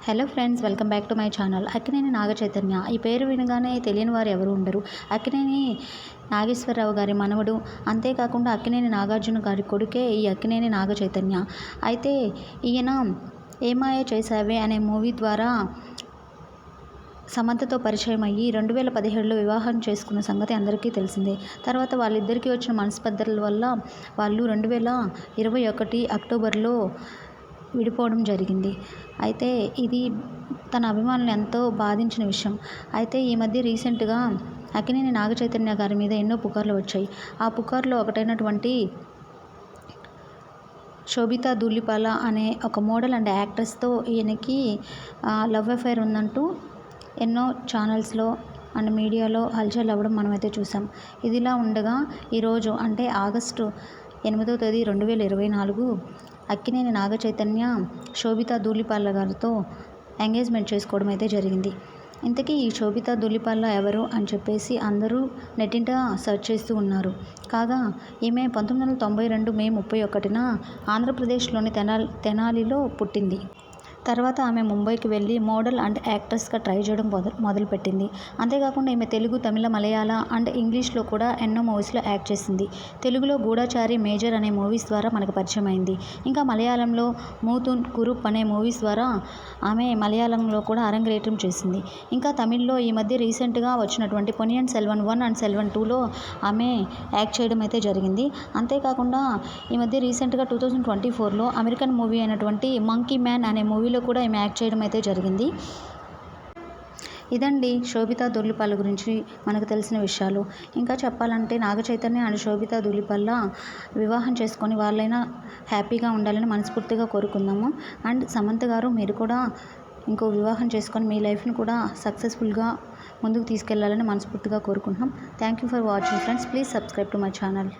Hello friends, welcome back to my channel. Akkineni Naga Chaitanya ఈ పేరు వినగానే తెలియని వారు ఎవరు ఉండరు. అక్కినేని నాగేశ్వరరావు గారి మనవడు, అంతేకాకుండా అక్కినేని నాగార్జున గారి కొడుకే ఈ అక్కినేని నాగచైతన్య. అయితే ఈయన ఏమాయ చేసావే అనే మూవీ ద్వారా సమంతతో పరిచయం అయ్యి 2017లో వివాహం చేసుకున్న సంగతి అందరికీ తెలిసిందే. తర్వాత వాళ్ళిద్దరికీ వచ్చిన మనస్పర్ధల వల్ల వాళ్ళు 2021 అక్టోబర్లో విడిపోవడం జరిగింది. అయితే ఇది తన అభిమానులను ఎంతో బాధించిన విషయం. అయితే ఈ మధ్య రీసెంట్గా అక్కినేని నాగచైతన్య గారి మీద ఎన్నో పుకార్లు వచ్చాయి. ఆ పుకార్లో ఒకటైనటువంటి శోభితా ధూళిపాల అనే ఒక మోడల్ అండ్ యాక్ట్రెస్తో ఈయనకి లవ్ అఫైర్ ఉందంటూ ఎన్నో ఛానల్స్లో అండ్ మీడియాలో హల్చల్ అవ్వడం మనమైతే చూసాం. ఇదిలా ఉండగా ఈరోజు అంటే ఆగస్టు 8వ తేదీ 2024 అక్కినేని నాగచైతన్య శోభితా ధూళిపాల గారితో ఎంగేజ్మెంట్ చేసుకోవడం అయితే జరిగింది. ఇంతకీ ఈ శోభితా ధూళిపాల ఎవరు అని చెప్పేసి అందరూ నెట్టింట సెర్చ్ చేస్తూ ఉన్నారు. కాగా ఈమె 1992 మే 31న ఆంధ్రప్రదేశ్లోని తెనాలిలో పుట్టింది. తర్వాత ఆమె ముంబైకి వెళ్ళి మోడల్ అండ్ యాక్ట్రెస్గా ట్రై చేయడం మొదలుపెట్టింది. అంతేకాకుండా ఈమె తెలుగు, తమిళ, మలయాళ అండ్ ఇంగ్లీష్లో కూడా ఎన్నో మూవీస్లో యాక్ట్ చేసింది. తెలుగులో గూఢచారి, మేజర్ అనే మూవీస్ ద్వారా మనకు పరిచయం అయింది. ఇంకా మలయాళంలో మూతున్ కురుప్ అనే మూవీస్ ద్వారా ఆమె మలయాళంలో కూడా అరంగేట్రం చేసింది. ఇంకా తమిళ్లో ఈ మధ్య రీసెంట్గా వచ్చినటువంటి పొన్నియిన్ సెల్వన్ 1 అండ్ సెల్వన్ 2లో ఆమె యాక్ట్ చేయడం అయితే జరిగింది. అంతేకాకుండా ఈ మధ్య రీసెంట్గా 2024లో అమెరికన్ మూవీ అయినటువంటి మంకీ మ్యాన్ అనే మూవీలో కూడా ఈమె యాక్ట్ చేయడం అయితే జరిగింది. ఇదండి శోభితా ధూళిపాల గురించి మనకు తెలిసిన విషయాలు. ఇంకా చెప్పాలంటే నాగచైతన్య అండ్ శోభితా ధూళిపాల వివాహం చేసుకొని వాళ్ళైనా హ్యాపీగా ఉండాలని మనస్ఫూర్తిగా కోరుకుందాము. అండ్ సమంత గారు, మీరు కూడా ఇంకో వివాహం చేసుకొని మీ లైఫ్ని కూడా సక్సెస్ఫుల్గా ముందుకు తీసుకెళ్లాలని మనస్ఫూర్తిగా కోరుకుంటున్నాం. Thank you for watching friends. Please subscribe to my channel.